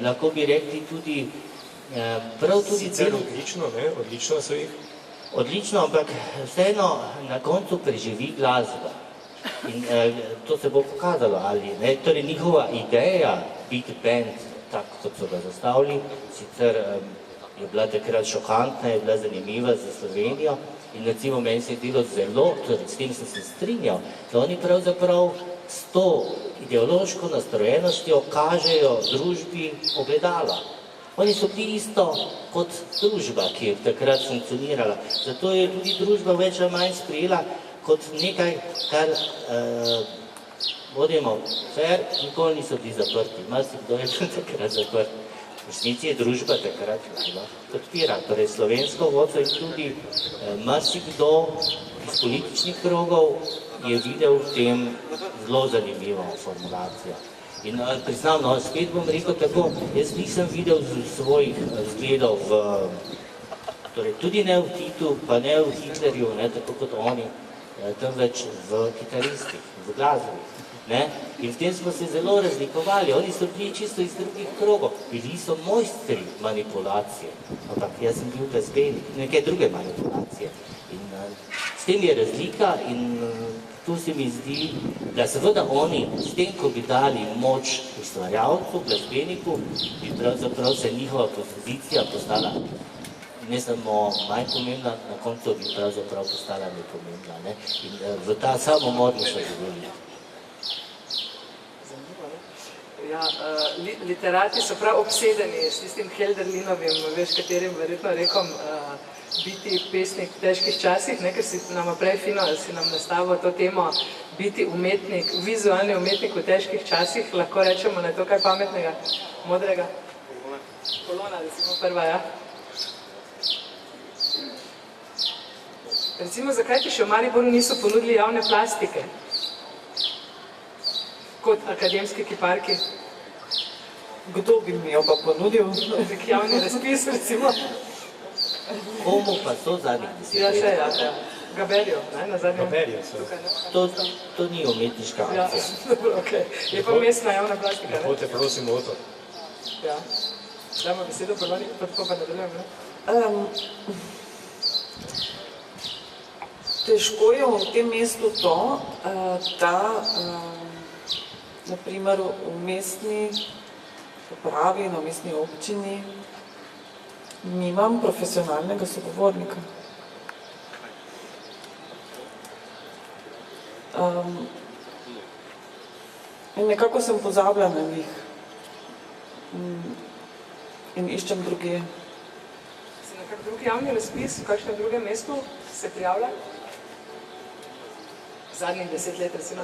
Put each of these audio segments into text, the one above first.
lahko bi rekli tudi, prav tudi... Sicer odlično, ne? Odlično so jih. Odlično, ampak vseeno na koncu preživi glasba. In to se bo pokazalo, ali ne. Torej njihova ideja biti band, tako kot so ga zastavili, sicer je bila takrat šokantna, je bila zanimiva za Slovenijo in recimo meni se je delo zelo, torej s tem sem se strinjal, da oni pravzaprav s to ideološko nastrojenostjo kažejo družbi ogledala. Oni so bili isto kot družba, ki je takrat funkcionirala. Zato je tudi družba več ali manj sprejela kot nekaj, kar, bodimo fair, nikoli niso bili zaprti. Marsikdo je bil takrat zaprt. V resnici je družba takrat podpira. Torej slovensko vodstvo in tudi marsikdo iz političnih krogov je videl v tem zelo zanimivo formulacijo. In priznam, no, spet bom rekel tako, jaz nisem videl svojih zgledov torej tudi ne v Titu, pa ne v Hitlerju, ne, tako kot oni, temveč v kitaristih, v glasbi. Ne? In v tem smo se zelo razlikovali, oni so bili čisto iz drugih krogov, bili so mojstri manipulacije, ampak jaz sem bil glasbenik, nekaj druge manipulacije. In s tem je razlika in tu se mi zdi, da seveda oni s tem, ko bi dali moč ustvarjalcu, glasbeniku, bi pravzaprav se njihova pozicija postala ne samo manj pomembna, na koncu bi pravzaprav postala nepomembna. Ne? In v ta samomor so živeli. Ja, literati so prav obsedeni s tistim Hölderlinovim, veš, katerim verjetno rekom, biti pesnik v težkih časih, ne, ker si nam prej fino, si nam nastavil to temo, biti umetnik, vizualni umetnik v težkih časih, lahko rečemo na to kaj pametnega, modrega. Kolona, recimo prva, ja. Recimo, zakaj ti še v Mariboru niso ponudili javne plastike? Kot akademski kiparki. Kdo bi mi jo pa ponudil? Nek javni razpis, recimo. Komu pa so zadnjih 10 let? Ja, še, ja. Gaberjo, ne, na zadnjem. Gaberjo so. To ni umetniška akcija. Ja, dobro, okej. Je pa mestna javna plastika, ne? Lepo te prosim o to. Ja. Dajmo besedo Poloni, pa tako pa nadaljujem, ne? Težko je v tem mestu to, da naprimer v mestni upravi, na mestni občini nimam profesionalnega sogovornika. In nekako sem pozabila na njih in iščem druge. Si na kak drug javni razpis, v kakšnem drugem mestu se prijavlja? Zadnjih 10 let, recimo.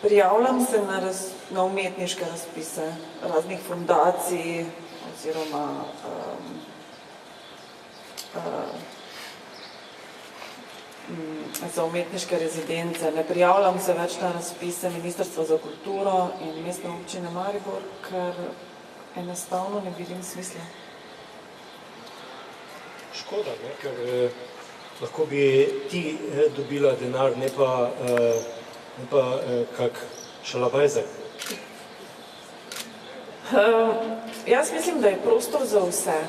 Prijavljam se na umetniške razpise raznih fundacij oziroma za umetniške rezidence. Ne prijavljam se več na razpise Ministrstva za kulturo in Mestne občine Maribor, ker enostavno ne vidim smisla. Škoda, ne? Ker lahko bi ti dobila denar, ne pa kak šalabajzek. Jaz mislim, da je prostor za vse.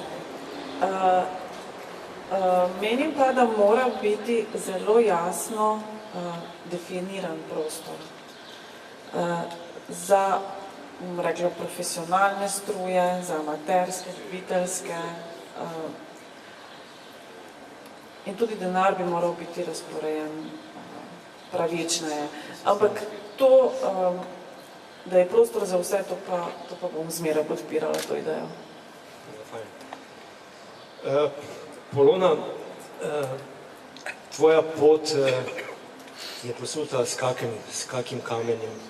Menim pa, da mora biti zelo jasno definiran prostor. Za, bom rekla, profesionalne struje, za amaterske, ljubiteljske. In tudi denar bi moral biti razporejen pravičneje. Ampak to, da je prostor za vse, to pa bom zmeraj podpirala to idejo. Polona, tvoja pot je posuta s kakim kamenjem?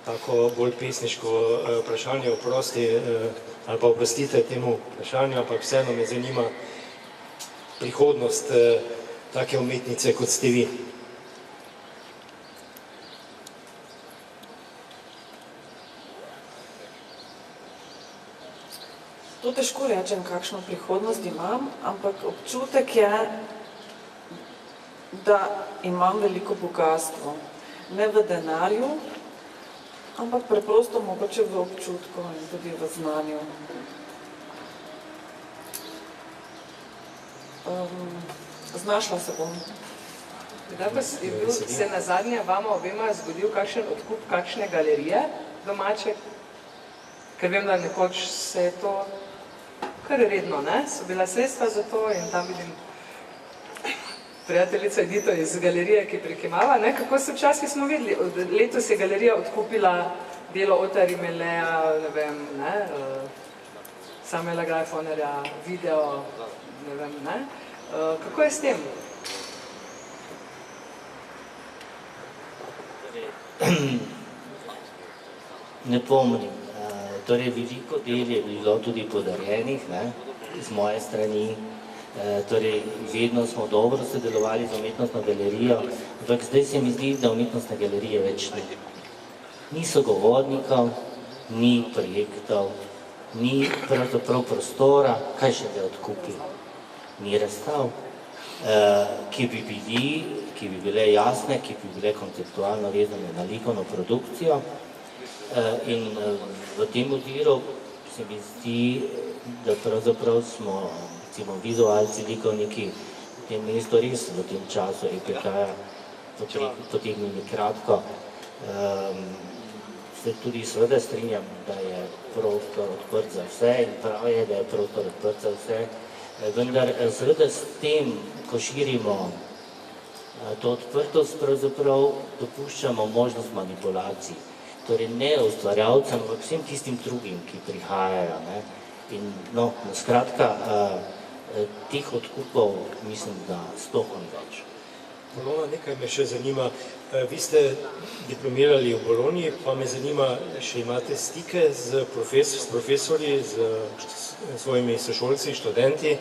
Tako bolj pesniško vprašanje, oprosti, ali pa oprostite temu vprašanju, ampak vseeno me zanima prihodnost take umetnice, kot ste vi. To težko rečem, kakšno prihodnost imam, ampak občutek je, da imam veliko bogatstvo. Ne v denarju, ampak preprosto mogoče v občutku in tudi v znanju. Znašla se bom. Kdaj pa je bil se nazadnje vama obema zgodil kakšen odkup kakšne galerije domače? Ker vem, da nekoč se je to kar redno, ne? So bila sredstva za to in tam vidim prijateljica Edito iz galerije, ki prikimava, ne? Kako se včasih smo videli? Letos je galerija odkupila delo Ota Rimeleja, ne vem, ne? Samuela Greifonerja, video, ne vem, ne? Kako je s tem? Ne pomnim. Torej, veliko del je bilo tudi podarjenih, ne, z moje strani. Torej, vedno smo dobro sodelovali z umetnostno galerijo, ampak zdaj se mi zdi, da umetnostne galerije več ni. Ni sogovornikov, ni projektov, ni pravzaprav prostora, kaj še da odkupi. Ni razstav, ki bi bile jasne, ki bi bile konceptualno vezane na likovno produkcijo. In v tem oziru se mi zdi, da pravzaprav smo, recimo, vizualci, likovniki v tem mestu res v tem času EPK-ja potegnili kratko. Se tudi seveda strinjam, da je prostor odprt za vse in prav je, da je prostor odprt za vse. Vendar seveda s tem, ko širimo to odprtost, pravzaprav dopuščamo možnost manipulacij. Torej ne ustvarjalcem, ampak vsem tistim drugim, ki prihajajo. Ne? In no, skratka, teh odkupov mislim, da sploh ni več. Bologna, nekaj me še zanima. Vi ste diplomirali v Bologni, pa me zanima, še imate stike z profesorji, z svojimi sošolci, študenti.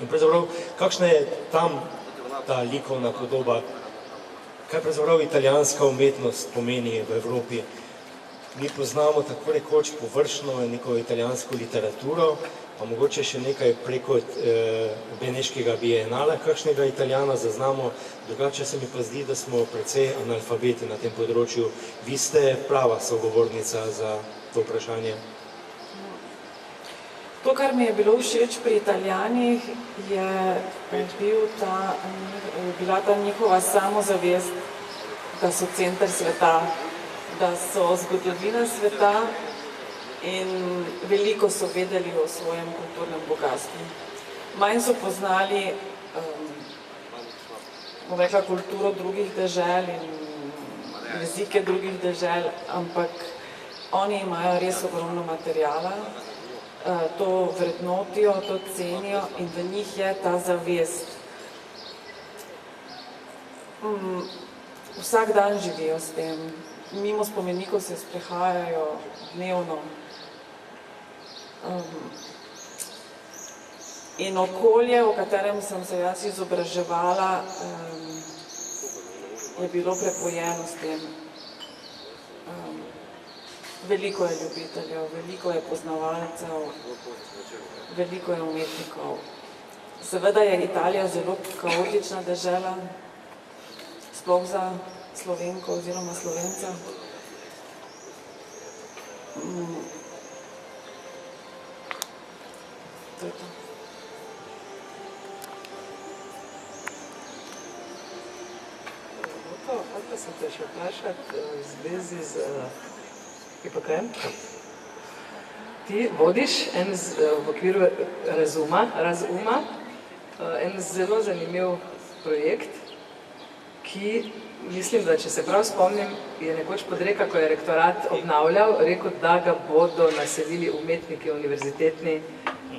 In pravzaprav, kakšna je tam ta likovna podoba? Kaj pravzaprav italijanska umetnost pomeni v Evropi? Mi poznamo tako rekoč površno neko italijansko literaturo, pa mogoče še nekaj preko Beneškega bienala, kakšnega Italijana zaznamo, drugače se mi pa zdi, da smo precej analfabeti na tem področju. Vi ste prava sogovornica za to vprašanje. To, kar mi je bilo všeč pri Italijanih, je bila ta njihova samozavest, da so center sveta, da so zgodovina sveta in veliko so vedeli o svojem kulturnem bogastvu. Manj so poznali kulturo drugih dežel in jezike drugih dežel, ampak oni imajo res ogromno materijala, to vrednotijo, to cenijo in v njih je ta zavest. Vsak dan živijo s tem. Mimo spomenikov se sprehajajo dnevno. In okolje, v katerem sem se jaz izobraževala, je bilo prepojeno s tem. Veliko je ljubiteljev, veliko je poznavalcev, veliko je umetnikov. Seveda je Italija zelo kaotična dežela, sploh za Slovenko oziroma Slovenca. To je to. Hotel sem te še vprašati v zvezi z IPK-jem. Ti vodiš v okviru Razuma en zelo zanimiv projekt, ki mislim, da če se prav spomnim, je nekoč Podreka, ko je rektorat obnavljal, rekel, da ga bodo naselili umetniki univerzitetni,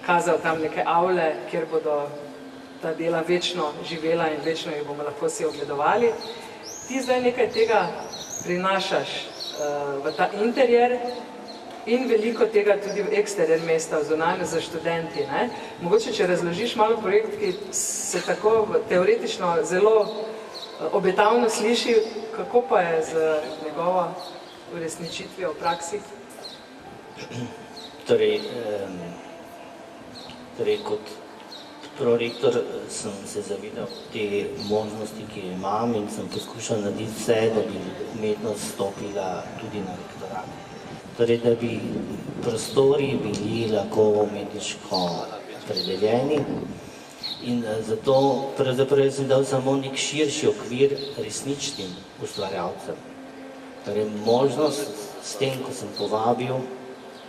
kazal tam neke avle, kjer bodo ta dela večno živela in večno jih bomo lahko si ogledovali. Ti zdaj nekaj tega prinašaš v ta interjer in veliko tega tudi v eksterjer mesta, v zunanjo za študenti. Ne? Mogoče, če razložiš malo projekt, ki se tako teoretično zelo obetavno sliši, kako pa je z njegovo uresničitvijo v praksi? Torej, kot prorektor sem se zavedal te možnosti, ki jo imam in sem poskušal narediti vse, da bi umetnost stopila tudi na rektorat. Torej, da bi prostori bili lahko umetniško predeljeni in zato pravzaprav sem dal samo nek širši okvir resničnim ustvarjalcem. Torej, možnost s tem, ko sem povabil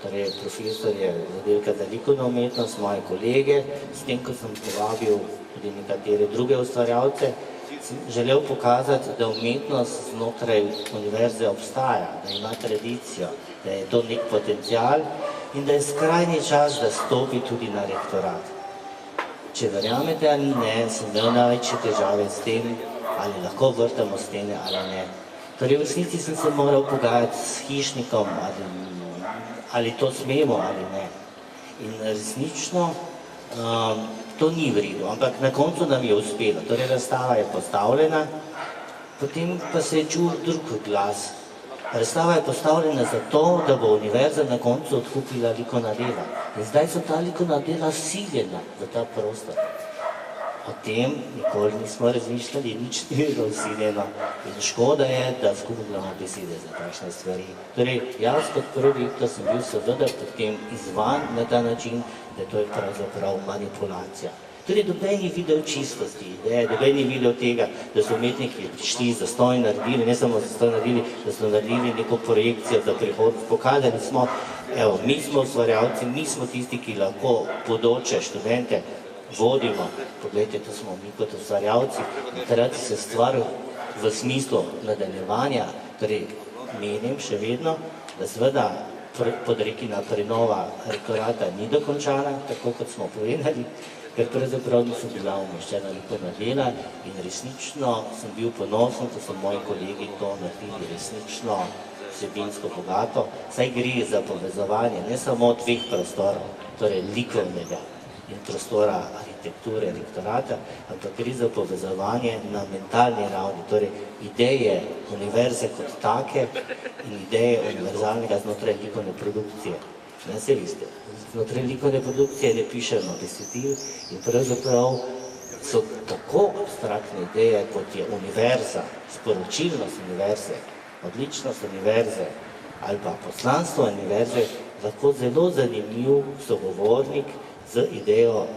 torej profesorje z oddelka za likovno umetnost, moje kolege, s tem, ko sem povabil tudi nekatere druge ustvarjalce, sem želel pokazati, da umetnost znotraj univerze obstaja, da ima tradicijo, da je to nek potencial in da je skrajni čas, da stopi tudi na rektorat. Če verjamete ali ne, sem imel največje težave s tem, ali lahko vrtamo stene ali ne. Torej, v resnici sem se moral pogajati s hišnikom, ali to smemo ali ne. In resnično to ni v redu, ampak na koncu nam je uspelo. Torej, razstava je postavljena, potem pa se je čul drug glas. Razstava je postavljena zato, da bo univerza na koncu odkupila likovna dela. In zdaj so ta likovna dela vsiljena v ta prostor. O tem nikoli nismo razmišljali, nič ni bilo vsiljeno. In škoda je, da izgubljamo besede za takšne stvari. Torej, jaz kot prorektor sem bil seveda potem izvan na ta način, da to je pravzaprav manipulacija. Torej, noben ni videl čistosti ideje, noben ni videl tega, da so umetniki prišli, zastoj naredili, ne samo zastoj naredili, da so naredili neko projekcijo za prihodnost. Pokazali smo, evo, mi smo ustvarjalci, mi smo tisti, ki lahko bodoče študente vodimo. Poglejte, to smo mi kot ustvarjalci. Hkrati se stvar v smislu nadaljevanja, torej menim še vedno, da seveda podrekina prenova rektorata ni dokončana, tako kot smo povedali, ker pravzaprav niso bila umeščena likovna dela in resnično sem bil ponosen, ko so moji kolegi to naredili resnično vsebinsko bogato, saj gre za povezovanje ne samo dveh prostorov, torej likovnega in prostora arhitekture rektorata, ampak gre za povezovanje na mentalni ravni, torej ideje univerze kot take in ideje univerzalnega znotraj likovne produkcije. Ne, se veste, znotraj likovne produkcije ne pišemo besedil in pravzaprav so tako abstraktne ideje, kot je univerza, sporočilnost univerze, odličnost univerze ali pa poslanstvo univerze, lahko zelo zanimiv sogovornik z idejo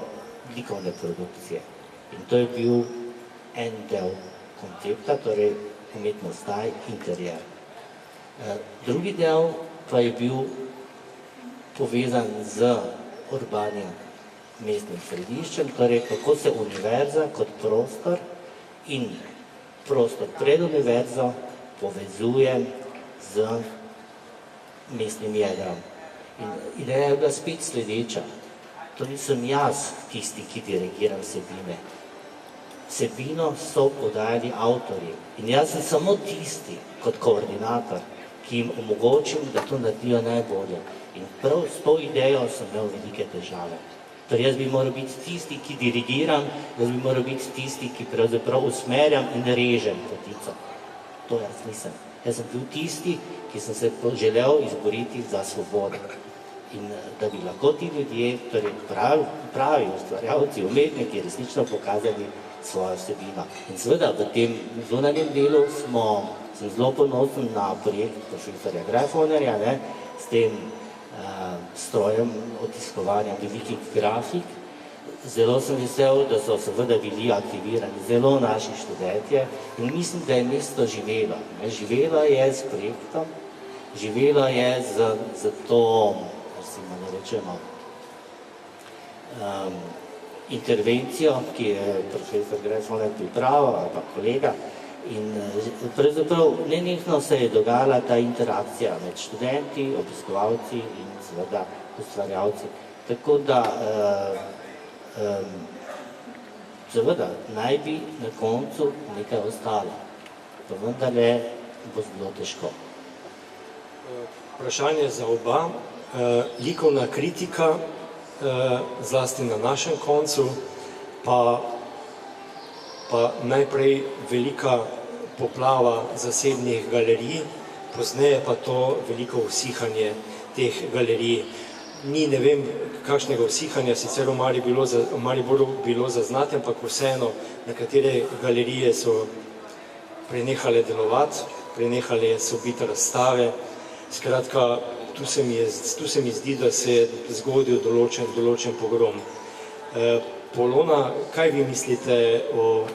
likovne produkcije. In to je bil en del koncepta, torej umetnost staj, interjer. Drugi del pa je bil povezan z urbanim mestnim središčem, torej kako se univerza kot prostor in prostor pred univerzo povezuje z mestnim jedrom. In ideja je bila spet sledeča. To nisem jaz tisti, ki dirigiram vsebine. Vsebino so podajali avtorji. In jaz sem samo tisti, kot koordinator, ki jim omogočim, da to naredijo najbolje. In prav s to idejo sem imel velike težave. Torej, jaz bi moral biti tisti, ki dirigiram, jaz bi moral biti tisti, ki pravzaprav usmerjam in režem potico. To jaz nisem. Jaz sem bil tisti, ki sem se želel izboriti za svobodo. In da bi lahko ti ljudje, torej pravi ustvarjalci, umetniki, resnično pokazali svojo vsebino. In seveda v tem zunanjem delu sem zelo ponosen na projekt profesorja Greifonerja, s tem strojem otiskovanja velikih grafik. Zelo sem vesel, da so seveda bili aktivirani zelo naši študentje in mislim, da je mesto živelo. Živelo je s projektom, živelo je z to, da rečemo, intervencijo, ki je profesor Greifoner pripravil, ali pa kolega. In pravzaprav nenehno se je dogajala ta interakcija med študenti, obiskovalci in seveda ustvarjalci. Tako da seveda naj bi na koncu nekaj ostalo. Pa vendarle bo zelo težko. Vprašanje za oba. Likovna kritika, zlasti na našem koncu, pa najprej velika poplava zasebnih galerij, pozneje pa to veliko usihanje teh galerij. ni ne vem kakšnega usihanja, sicer v Mariboru bilo zaznati, ampak vseeno nekatere galerije so prenehale delovati, prenehale so biti razstave. Skratka, tu se mi zdi, da se zgodil določen pogrom. Polona, kaj vi mislite o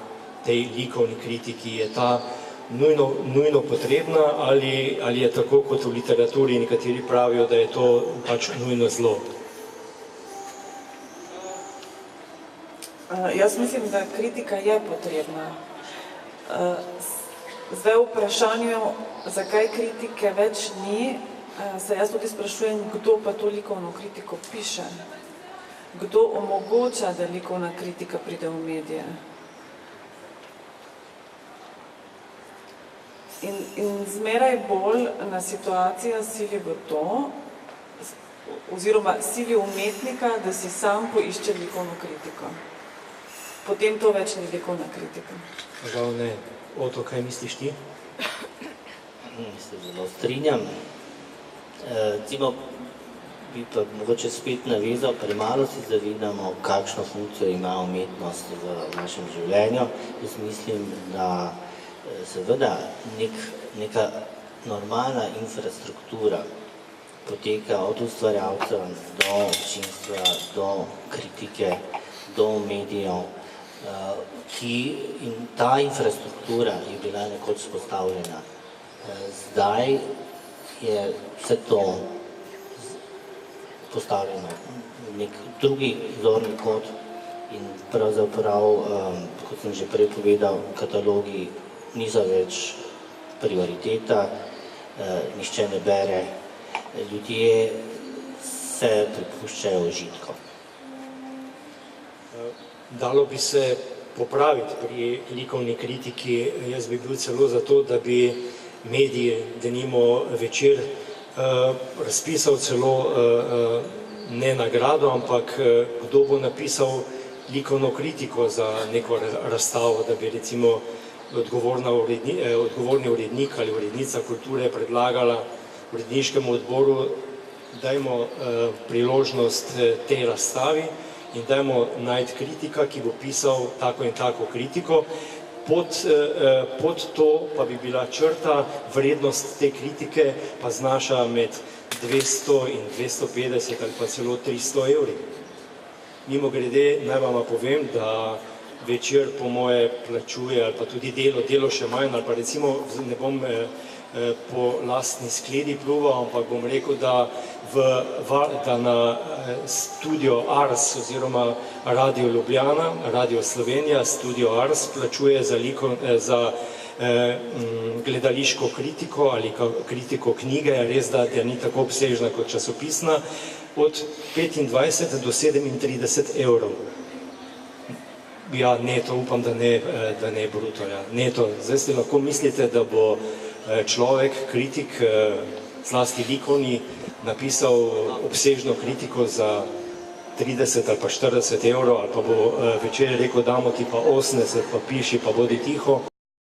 tej likovni kritiki? Je ta nujno potrebna ali je tako kot v literaturi nekateri pravijo, da je to pač nujno zlo? Jaz mislim, da kritika je potrebna. Zdaj v vprašanju, zakaj kritike več ni, se jaz tudi sprašujem, kdo pa to likovno kritiko piše. Kdo omogoča, da likovna kritika pride v medije. In zmeraj bolj na situacija sili v to, oziroma sili umetnika, da si sam poišče likovno kritiko. Potem to več ni likovna kritika. Žal ne. Oto, kaj misliš ti? Se zelo strinjam. Recimo, bi pa mogoče spet navezal, premalo si zavedamo, kakšno funkcijo ima umetnost v našem življenju. Jaz mislim, da seveda neka normalna infrastruktura poteka od ustvarjalcev do občinstva, do kritike, do medijev, in ta infrastruktura je bila nekoč vzpostavljena. Zdaj je vse to postavljeno v nek drugi zorni kot in pravzaprav, kot sem že prej povedal, katalogi niso več prioriteta, nihče ne bere, ljudje se prepuščajo užitkom. Dalo bi se popraviti pri likovni kritiki. Jaz bi bil celo za to, da bi mediji, denimo Večer, razpisal celo ne nagrado, ampak kdo bo napisal likovno kritiko za neko razstavo, da bi recimo odgovorni urednik ali urednica kulture predlagala uredniškemu odboru, dajmo priložnost tej razstavi in dajmo najti kritika, ki bo pisal tako in tako kritiko. Pod to pa bi bila črta, vrednost te kritike pa znaša med 200 in 250 ali pa celo 300 evri. Mimogrede, naj vam povem, da Večer po moje plačuje ali pa tudi delo še manj, ali pa recimo ne bom po lastni skledi pluval, ampak bom rekel, da na Studio Ars oziroma Radio Ljubljana, Radio Slovenija, Studio Ars plačuje za gledališko kritiko ali kritiko knjige, res da ni tako obsežna kot časopisna, od 25 do 37 evrov. Ja, neto, upam, da ne bruto, ja, neto. Zdaj si lahko mislite, da bo človek, kritik, zlasti likovni, napisal obsežno kritiko za 30 ali pa 40 evrov, ali pa bo Večer rekel, damo ti pa 80, pa piši, pa bodi tiho.